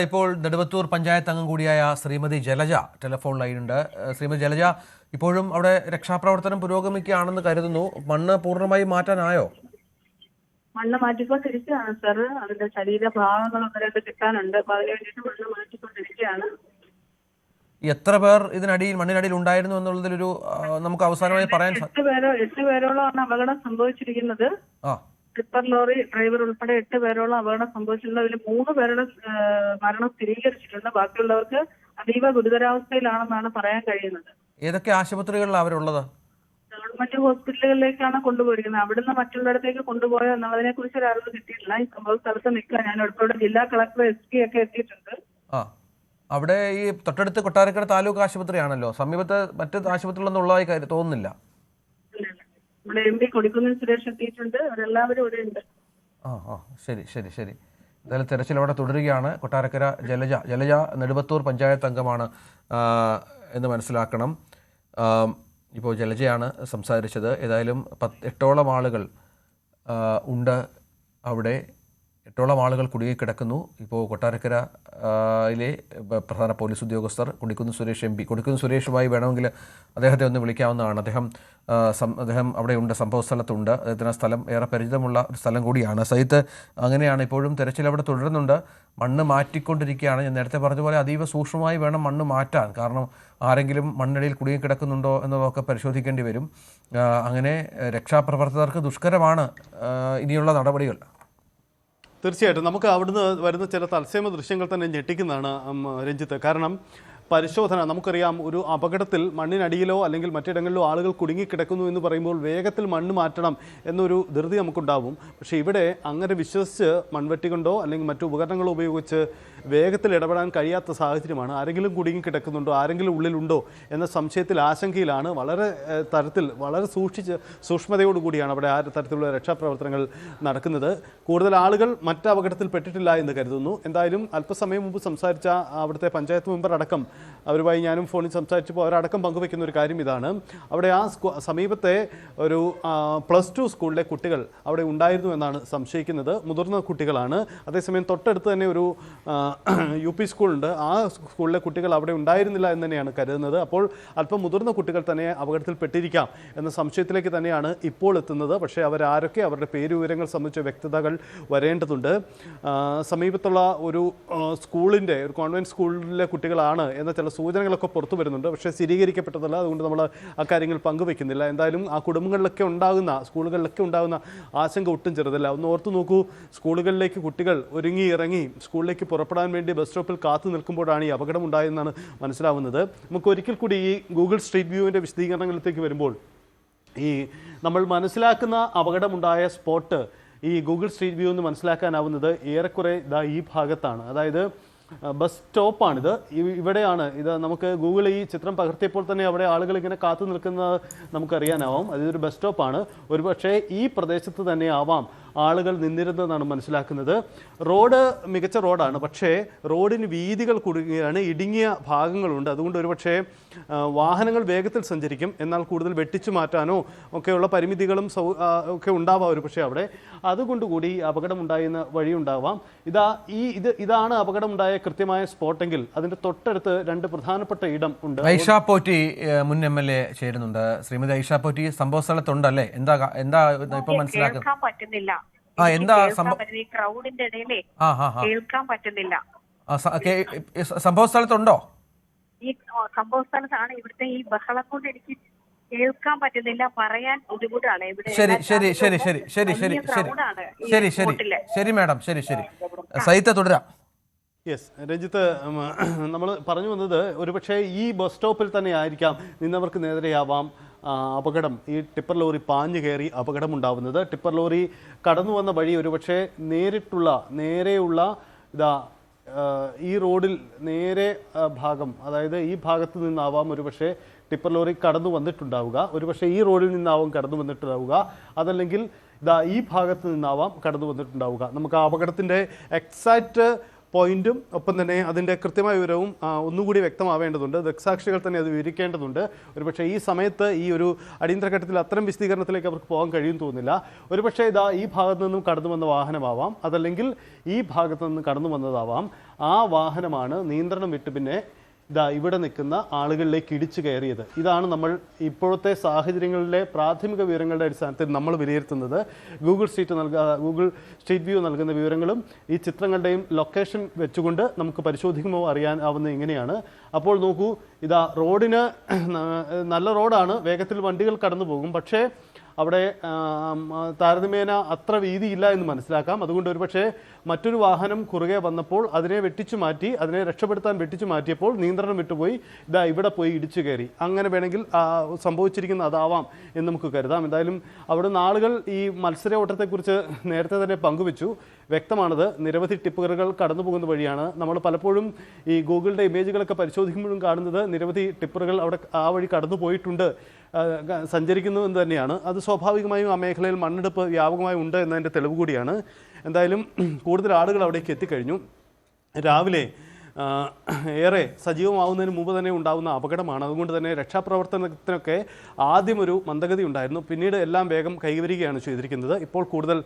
ഇപ്പോൾ നെടുവത്തൂർ പഞ്ചായത്ത് അംഗം കൂടിയായ ശ്രീമതി ജലജ ടെലിഫോൺ ലൈനുണ്ട്. ശ്രീമതി ജലജ, ഇപ്പോഴും അവിടെ രക്ഷാപ്രവർത്തനം പുരോഗമിക്കുകയാണെന്ന് കരുതുന്നു. മണ്ണ് പൂർണ്ണമായി മാറ്റാനായോ? മണ്ണ് മാറ്റിക്കൊണ്ടിരിക്കുകയാണ് സർ. അതിന്റെ ശരീരഭാഗങ്ങൾ ഒന്ന് രണ്ട് കിട്ടാനുണ്ട്. അപ്പൊ അതിന് വേണ്ടിയിട്ട് മണ്ണ് മാറ്റിക്കൊണ്ടിരിക്കുകയാണ്. എത്ര പേർ ഇതിനടിയിൽ മണ്ണിനടിയിൽ ഉണ്ടായിരുന്നു എന്നുള്ളതിലൊരു നമുക്ക് അവസാനമായി പറയാൻ 8 പേരോളമാണ് അപകടം സംഭവിച്ചിരിക്കുന്നത്. ടിപ്പർ ലോറി ഡ്രൈവർ ഉൾപ്പെടെ 8 പേരോളം അപകടം സംഭവിച്ചിട്ടുണ്ട്. അതിൽ 3 പേരുടെ മരണം സ്ഥിരീകരിച്ചിട്ടുണ്ട്. ബാക്കിയുള്ളവർക്ക് അതീവ ഗുരുതരാവസ്ഥയിലാണെന്നാണ് പറയാൻ കഴിയുന്നത്. ഏതൊക്കെ ആശുപത്രികളിലാണ് അവരുള്ളത്? ഗവൺമെന്റ് ഹോസ്പിറ്റലുകളിലേക്കാണ് കൊണ്ടുപോയിരിക്കുന്നത്. അവിടുന്ന് മറ്റുള്ളിടത്തേക്ക് കൊണ്ടുപോയോ എന്നുള്ളതിനെ കുറിച്ച് ഒരു അറിവ് കിട്ടിയിട്ടില്ല. ഈ സംഭവ സ്ഥലത്ത് നിൽക്കുക. ഞാൻ ഉൾപ്പെടെ ജില്ലാ കളക്ടർ SP ഒക്കെ എത്തിയിട്ടുണ്ട്. അവിടെ ഈ തൊട്ടടുത്ത് കൊട്ടാരക്കര താലൂക്ക് ആശുപത്രിയാണല്ലോ. സമീപത്ത് മറ്റ് ആശുപത്രികളൊന്നും ഉള്ളതായി തോന്നുന്നില്ല. ഇവിടെ MP കൊടിക്കുന്നിൽ സുരേഷ് എത്തിയിട്ടുണ്ട്. അവരെല്ലാവരും ഇവിടെ ഉണ്ട്. ശരി ശരി ശരി എന്തായാലും തെരച്ചിൽ അവിടെ തുടരുകയാണ്. കൊട്ടാരക്കര ജലജ നെടുവത്തൂർ പഞ്ചായത്ത് അംഗമാണ് എന്ന് മനസ്സിലാക്കണം. ഇപ്പോൾ ജലജയാണ് സംസാരിച്ചത്. ഏതായാലും 8ഓളം ആളുകൾ ഉണ്ട് അവിടെ. 8ഓളം ആളുകൾ കുടുങ്ങിക്കിടക്കുന്നു. ഇപ്പോൾ കൊട്ടാരക്കരയിലെ പ്രധാന പോലീസ് ഉദ്യോഗസ്ഥർ കൊടിക്കുന്നിൽ സുരേഷ് MP കൊടിക്കുന്നിൽ സുരേഷുമായി വേണമെങ്കിൽ അദ്ദേഹത്തെ ഒന്ന് വിളിക്കാവുന്നതാണ്. അദ്ദേഹം അവിടെയുണ്ട്, സംഭവ സ്ഥലത്തുണ്ട്. അദ്ദേഹത്തിന് ആ സ്ഥലം ഏറെ പരിചിതമുള്ള ഒരു സ്ഥലം കൂടിയാണ്. സൈത്ത് അങ്ങനെയാണ്. ഇപ്പോഴും തെരച്ചിൽ അവിടെ തുടരുന്നുണ്ട്. മണ്ണ് മാറ്റിക്കൊണ്ടിരിക്കുകയാണ്. ഞാൻ നേരത്തെ പറഞ്ഞ പോലെ അതീവ സൂക്ഷ്മമായി വേണം മണ്ണ് മാറ്റാൻ. കാരണം ആരെങ്കിലും മണ്ണിടയിൽ കുടുങ്ങിക്കിടക്കുന്നുണ്ടോ എന്നതൊക്കെ പരിശോധിക്കേണ്ടി വരും. അങ്ങനെ രക്ഷാപ്രവർത്തകർക്ക് ദുഷ്കരമാണ് ഇനിയുള്ള നടപടികൾ. തീർച്ചയായിട്ടും നമുക്ക് അവിടുന്ന് വരുന്ന ചില തത്സമയ ദൃശ്യങ്ങൾ തന്നെ ഞെട്ടിക്കുന്നതാണ് രഞ്ജിത്ത്. കാരണം പരിശോധന, നമുക്കറിയാം, ഒരു അപകടത്തിൽ മണ്ണിനടിയിലോ അല്ലെങ്കിൽ മറ്റിടങ്ങളിലോ ആളുകൾ കുടുങ്ങിക്കിടക്കുന്നു എന്ന് പറയുമ്പോൾ വേഗത്തിൽ മണ്ണ് മാറ്റണം എന്നൊരു ധൃതി നമുക്കുണ്ടാവും. പക്ഷേ ഇവിടെ അങ്ങനെ വിശ്വസിച്ച് മൺവെട്ടി കൊണ്ടോ അല്ലെങ്കിൽ മറ്റു ഉപകരണങ്ങളോ ഉപയോഗിച്ച് വേഗത്തിൽ ഇടപെടാൻ കഴിയാത്ത സാഹചര്യമാണ്. ആരെങ്കിലും കുടുങ്ങിക്കിടക്കുന്നുണ്ടോ, ആരെങ്കിലും ഉള്ളിലുണ്ടോ എന്ന സംശയത്തിൽ, ആശങ്കയിലാണ്. വളരെ സൂക്ഷ്മതയോടുകൂടിയാണ് അവിടെ ആ തരത്തിലുള്ള രക്ഷാപ്രവർത്തനങ്ങൾ നടക്കുന്നത്. കൂടുതൽ ആളുകൾ മറ്റ് അപകടത്തിൽ പെട്ടിട്ടില്ല എന്ന് കരുതുന്നു. എന്തായാലും അല്പസമയം മുമ്പ് സംസാരിച്ച അവിടുത്തെ പഞ്ചായത്ത് മെമ്പർ അടക്കം, അവരുമായി ഞാനും ഫോണിൽ സംസാരിച്ചപ്പോൾ അവരടക്കം പങ്കുവയ്ക്കുന്ന ഒരു കാര്യം ഇതാണ്. അവിടെ ആ സമീപത്തെ ഒരു +2 സ്കൂളിലെ കുട്ടികൾ അവിടെ ഉണ്ടായിരുന്നു എന്നാണ് സംശയിക്കുന്നത്. മുതിർന്ന കുട്ടികളാണ്. അതേസമയം തൊട്ടടുത്ത് തന്നെ ഒരു UP സ്കൂളുണ്ട്. ആ സ്കൂളിലെ കുട്ടികൾ അവിടെ ഉണ്ടായിരുന്നില്ല എന്ന് തന്നെയാണ് കരുതുന്നത്. അപ്പോൾ അല്പം മുതിർന്ന കുട്ടികൾ തന്നെ അപകടത്തിൽപ്പെട്ടിരിക്കാം എന്ന സംശയത്തിലേക്ക് തന്നെയാണ് ഇപ്പോൾ എത്തുന്നത്. പക്ഷേ അവരാരൊക്കെ, അവരുടെ പേര് വിവരങ്ങൾ സംബന്ധിച്ച വ്യക്തതകൾ വരേണ്ടതുണ്ട്. സമീപത്തുള്ള ഒരു സ്കൂളിൻ്റെ, ഒരു കോൺവെൻറ്റ് സ്കൂളിലെ കുട്ടികളാണ് എന്ന ചില സൂചനകളൊക്കെ പുറത്തു വരുന്നുണ്ട്. പക്ഷേ സ്ഥിരീകരിക്കപ്പെട്ടതല്ല. അതുകൊണ്ട് നമ്മൾ അക്കാര്യങ്ങൾ പങ്കുവെക്കുന്നില്ല. എന്തായാലും ആ കുടുംബങ്ങളിലൊക്കെ ഉണ്ടാകുന്ന, സ്കൂളുകളിലൊക്കെ ഉണ്ടാകുന്ന ആശങ്ക ഒട്ടും ചെറുതല്ല. ഒന്ന് ഓർത്തു നോക്കൂ, സ്കൂളുകളിലേക്ക് കുട്ടികൾ ഒരുങ്ങി ഇറങ്ങി സ്കൂളിലേക്ക് പുറപ്പെടാൻ വേണ്ടി ബസ് സ്റ്റോപ്പിൽ കാത്തു നിൽക്കുമ്പോഴാണ് ഈ അപകടം ഉണ്ടായതെന്നാണ് മനസ്സിലാവുന്നത്. നമുക്ക് ഒരിക്കൽ കൂടി ഈ ഗൂഗിൾ സ്ട്രീറ്റ് വ്യൂവിൻ്റെ വിശദീകരണങ്ങളിലേക്ക് വരുമ്പോൾ, ഈ നമ്മൾ മനസ്സിലാക്കുന്ന അപകടമുണ്ടായ സ്പോട്ട് ഈ ഗൂഗിൾ സ്ട്രീറ്റ് വ്യൂ എന്ന് മനസ്സിലാക്കാനാവുന്നത് ഏറെക്കുറെ ഈ ഭാഗത്താണ്. അതായത് ബസ് സ്റ്റോപ്പാണിത്. ഇവിടെയാണ് ഇത്. നമുക്ക് ഗൂഗിൾ ഈ ചിത്രം പകർത്തിയപ്പോൾ തന്നെ അവിടെ ആളുകൾ ഇങ്ങനെ കാത്തു നിൽക്കുന്നത് നമുക്കറിയാനാവാം. അതൊരു ബസ് സ്റ്റോപ്പാണ്. ഒരുപക്ഷെ ഈ പ്രദേശത്ത് തന്നെ ആവാം ആളുകൾ നിന്നിരുന്നതെന്നാണ് മനസ്സിലാക്കുന്നത്. റോഡ് മികച്ച റോഡാണ്. പക്ഷേ റോഡിന് വീതികൾ കൂടുകയാണ്, ഇടുങ്ങിയ ഭാഗങ്ങളുണ്ട്. അതുകൊണ്ട് ഒരുപക്ഷെ വാഹനങ്ങൾ വേഗത്തിൽ സഞ്ചരിക്കും. എന്നാൽ കൂടുതൽ വെട്ടിച്ചു മാറ്റാനോ ഒക്കെയുള്ള പരിമിതികളും ഒക്കെ ഉണ്ടാവാം ഒരുപക്ഷെ അവിടെ. അതുകൊണ്ടുകൂടി അപകടമുണ്ടായിരുന്ന വഴിയുണ്ടാവാം. ഇതാണ് അപകടമുണ്ടായ കൃത്യമായ സ്പോട്ടെങ്കിൽ അതിന്റെ തൊട്ടടുത്ത് 2 പ്രധാനപ്പെട്ട ഇടം ഉണ്ട്. ഐഷ പോറ്റി മുൻ MLA ചേരുന്നുണ്ട്. ശ്രീമതി ഐഷ പോറ്റി സംഭവ സ്ഥലത്തുണ്ടല്ലേ? എന്താ ഇപ്പൊ മനസ്സിലാക്കുന്നത്? ക്രൗഡിന്റെ ഇടയിലേ കേൾക്കാൻ പറ്റുന്നില്ല. സംഭവ സ്ഥലത്തുണ്ടോ? ഈ സംഭവ സ്ഥലത്താണ്. ഇവിടുത്തെ ഈ ബഹളം കൊണ്ട് എനിക്ക് കേൾക്കാൻ പറ്റുന്നില്ല, പറയാൻ ബുദ്ധിമുട്ടാണ്. ഇവിടെ ശരി മാഡം, ശരി. സൈത്ത് തുടരാം. യെസ് രഞ്ജിത്ത്, നമ്മൾ പറഞ്ഞു വന്നത് ഒരുപക്ഷെ ഈ ബസ് സ്റ്റോപ്പിൽ തന്നെ ആയിരിക്കാം നിന്നവർക്ക് നേരെയാവാം അപകടം. ഈ ടിപ്പർ ലോറി പാഞ്ഞു കയറി അപകടമുണ്ടാവുന്നത്. ടിപ്പർ ലോറി കടന്നു വന്ന വഴി ഒരുപക്ഷെ നേരെയുള്ള ഈ റോഡിൽ നേരെ ഭാഗം, അതായത് ഈ ഭാഗത്ത് നിന്നാവാം ഒരുപക്ഷെ ടിപ്പർ ലോറി കടന്നു വന്നിട്ടുണ്ടാവുക. ഒരുപക്ഷെ ഈ റോഡിൽ നിന്നാവാം കടന്നു വന്നിട്ടുണ്ടാവുക. അതല്ലെങ്കിൽ ഈ ഭാഗത്ത് നിന്നാവാം കടന്നു വന്നിട്ടുണ്ടാവുക. നമുക്ക് ആ അപകടത്തിൻ്റെ എക്സാക്റ്റ് പോയിന്റും ഒപ്പം തന്നെ അതിൻ്റെ കൃത്യമായ വിവരവും ഒന്നുകൂടി വ്യക്തമാവേണ്ടതുണ്ട്. ദൃക്സാക്ഷികൾ തന്നെ അത് വിവരിക്കേണ്ടതുണ്ട്. ഒരുപക്ഷെ ഈ സമയത്ത് ഈ ഒരു അടിയന്തര ഘട്ടത്തിൽ അത്തരം വിശദീകരണത്തിലേക്ക് അവർക്ക് പോകാൻ കഴിയും തോന്നുന്നില്ല. ഒരുപക്ഷെ ഇതാ ഈ ഭാഗത്തു നിന്നും കടന്നു വന്ന വാഹനമാവാം, അതല്ലെങ്കിൽ ഈ ഭാഗത്തു നിന്ന് കടന്നു വന്നതാവാം. ആ വാഹനമാണ് നിയന്ത്രണം വിട്ട് പിന്നെ ഇതാ ഇവിടെ നിൽക്കുന്ന ആളുകളിലേക്ക് ഇടിച്ചു കയറിയത്. ഇതാണ് നമ്മൾ ഇപ്പോഴത്തെ സാഹചര്യങ്ങളിലെ പ്രാഥമിക വിവരങ്ങളുടെ അടിസ്ഥാനത്തിൽ നമ്മൾ വിലയിരുത്തുന്നത്. ഗൂഗിൾ സ്ട്രീറ്റ് വ്യൂ നൽകുന്ന വിവരങ്ങളും ഈ ചിത്രങ്ങളുടെയും ലൊക്കേഷൻ വെച്ചുകൊണ്ട് നമുക്ക് പരിശോധിക്കുമ്പോൾ അറിയാനാവുന്നത് ഇങ്ങനെയാണ്. അപ്പോൾ നോക്കൂ, ഇതാ റോഡിന് നല്ല റോഡാണ്, വേഗത്തിൽ വണ്ടികൾ കടന്നു പോകും. പക്ഷേ അവിടെ താരതമ്യേന അത്ര വീതിയില്ല എന്ന് മനസ്സിലാക്കാം. അതുകൊണ്ട് ഒരുപക്ഷെ മറ്റൊരു വാഹനം കുറുകെ വന്നപ്പോൾ അതിനെ രക്ഷപ്പെടുത്താൻ വെട്ടിച്ചു മാറ്റിയപ്പോൾ നിയന്ത്രണം വിട്ടുപോയി ഇതാ ഇവിടെ പോയി ഇടിച്ചു കയറി. അങ്ങനെ വേണമെങ്കിൽ സംഭവിച്ചിരിക്കുന്ന അതാവാം എന്ന് നമുക്ക് കരുതാം. എന്തായാലും അവിടുന്ന് ആളുകൾ ഈ മത്സര ഓട്ടത്തെക്കുറിച്ച് നേരത്തെ തന്നെ പങ്കുവച്ചു. വ്യക്തമാണത്, നിരവധി ടിപ്പറുകൾ കടന്നു പോകുന്ന വഴിയാണ്. നമ്മൾ പലപ്പോഴും ഈ ഗൂഗിളിൻ്റെ ഇമേജുകളൊക്കെ പരിശോധിക്കുമ്പോഴും കാണുന്നത് നിരവധി ടിപ്പറുകൾ അവിടെ ആ വഴി കടന്നു പോയിട്ടുണ്ട്, സഞ്ചരിക്കുന്നു എന്ന് തന്നെയാണ്. അത് സ്വാഭാവികമായും ആ മേഖലയിൽ മണ്ണെടുപ്പ് വ്യാപകമായി ഉണ്ട് എന്നതിൻ്റെ തെളിവ് കൂടിയാണ്. എന്തായാലും കൂടുതൽ ആളുകൾ അവിടേക്ക് എത്തിക്കഴിഞ്ഞു. രാവിലെ ഏറെ സജീവമാവുന്നതിന് മുമ്പ് തന്നെ ഉണ്ടാകുന്ന അപകടമാണ്. അതുകൊണ്ട് തന്നെ രക്ഷാപ്രവർത്തനത്തിനൊക്കെ ആദ്യം ഒരു മന്ദഗതി ഉണ്ടായിരുന്നു, പിന്നീട് എല്ലാം വേഗം കൈവരികയാണ് ചെയ്തിരിക്കുന്നത്. ഇപ്പോൾ കൂടുതൽ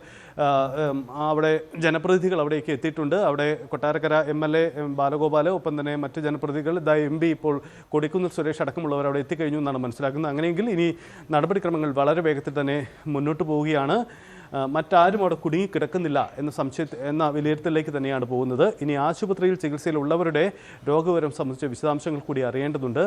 അവിടെ ജനപ്രതിനിധികൾ അവിടേക്ക് എത്തിയിട്ടുണ്ട്. അവിടെ കൊട്ടാരക്കര MLA ബാലഗോപാൽ, ഒപ്പം തന്നെ മറ്റ് ജനപ്രതിനിധികൾ, MP ഇപ്പോൾ കൊടിക്കുന്നിൽ സുരേഷ് അടക്കമുള്ളവർ അവിടെ എത്തിക്കഴിഞ്ഞു എന്നാണ് മനസ്സിലാക്കുന്നത്. അങ്ങനെയെങ്കിൽ ഇനി നടപടിക്രമങ്ങൾ വളരെ വേഗത്തിൽ തന്നെ മുന്നോട്ട് പോവുകയാണ്. മറ്റാരും അവിടെ കുടുങ്ങിക്കിടക്കുന്നില്ല എന്ന വിലയിരുത്തലിലേക്ക് തന്നെയാണ് പോകുന്നത്. ഇനി ആശുപത്രിയിൽ ചികിത്സയിലുള്ളവരുടെ രോഗവിവരം സംബന്ധിച്ച വിശദാംശങ്ങൾ കൂടി അറിയേണ്ടതുണ്ട്.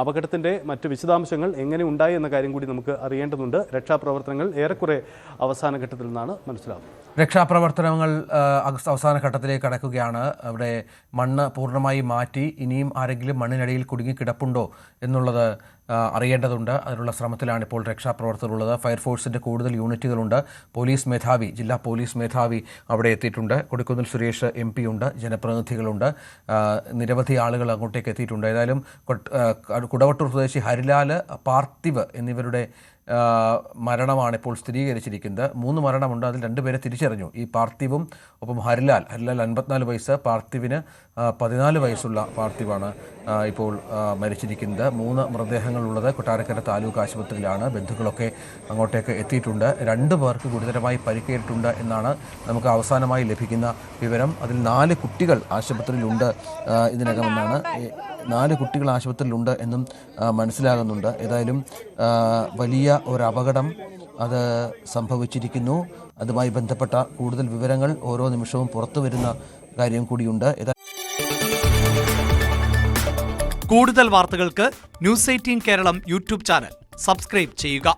അപകടത്തിൻ്റെ മറ്റ് വിശദാംശങ്ങൾ എങ്ങനെ ഉണ്ടായി എന്ന കാര്യം കൂടി നമുക്ക് അറിയേണ്ടതുണ്ട്. രക്ഷാപ്രവർത്തനങ്ങൾ ഏറെക്കുറെ അവസാന ഘട്ടത്തിൽ നിന്നാണ് മനസ്സിലാവുന്നത്. രക്ഷാപ്രവർത്തനങ്ങൾ അവസാന ഘട്ടത്തിലേക്ക് കടക്കുകയാണ്. അവിടെ മണ്ണ് പൂർണ്ണമായി മാറ്റി ഇനിയും ആരെങ്കിലും മണ്ണിനടിയിൽ കുടുങ്ങിക്കിടപ്പുണ്ടോ എന്നുള്ളത് അറിയേണ്ടതുണ്ട്. അതിനുള്ള ശ്രമത്തിലാണ് ഇപ്പോൾ രക്ഷാപ്രവർത്തകരുള്ളത്. ഫയർഫോഴ്സിൻ്റെ കൂടുതൽ യൂണിറ്റുകളുണ്ട്. ജില്ലാ പോലീസ് മേധാവി അവിടെ എത്തിയിട്ടുണ്ട്. കൊടിക്കുന്നിൽ സുരേഷ് MP ഉണ്ട്, ജനപ്രതിനിധികളുണ്ട്, നിരവധി ആളുകൾ അങ്ങോട്ടേക്ക് എത്തിയിട്ടുണ്ട്. ഏതായാലും കുടവട്ടൂർ സ്വദേശി ഹരിലാൽ, പാർത്ഥിവ് എന്നിവരുടെ മരണമാണ് ഇപ്പോൾ സ്ഥിരീകരിച്ചിരിക്കുന്നത്. 3 മരണമുണ്ട്, അതിൽ 2 പേരെ തിരിച്ചറിഞ്ഞു. ഈ പാർത്ഥിവും ഒപ്പം ഹരിലാൽ 54 വയസ്സ്, പാർത്ഥിവിന് 14 വയസ്സുള്ള പാർത്ഥിവാണ് ഇപ്പോൾ മരിച്ചിരിക്കുന്നത്. 3 മൃതദേഹങ്ങളുള്ളത് കൊട്ടാരക്കര താലൂക്ക് ആശുപത്രിയിലാണ്. ബന്ധുക്കളൊക്കെ അങ്ങോട്ടേക്ക് എത്തിയിട്ടുണ്ട്. 2 പേർക്ക് ഗുരുതരമായി പരിക്കേറ്റിട്ടുണ്ട് എന്നാണ് നമുക്ക് അവസാനമായി ലഭിക്കുന്ന വിവരം. അതിൽ 4 കുട്ടികൾ ആശുപത്രിയിലുണ്ട് ഇതിനകമെന്നാണ്. 4 കുട്ടികൾ ആശുപത്രിയിലുണ്ട് എന്നും മനസ്സിലാകുന്നുണ്ട്. ഏതായാലും വലിയ ഒരു അപകടം അത് സംഭവിച്ചിരിക്കുന്നു. അതുമായി ബന്ധപ്പെട്ട കൂടുതൽ വിവരങ്ങൾ ഓരോ നിമിഷവും പുറത്തു വരുന്ന കാര്യം കൂടിയുണ്ട്. കൂടുതൽ വാർത്തകൾക്ക് News 18 Keralam YouTube channel subscribe ചെയ്യുക.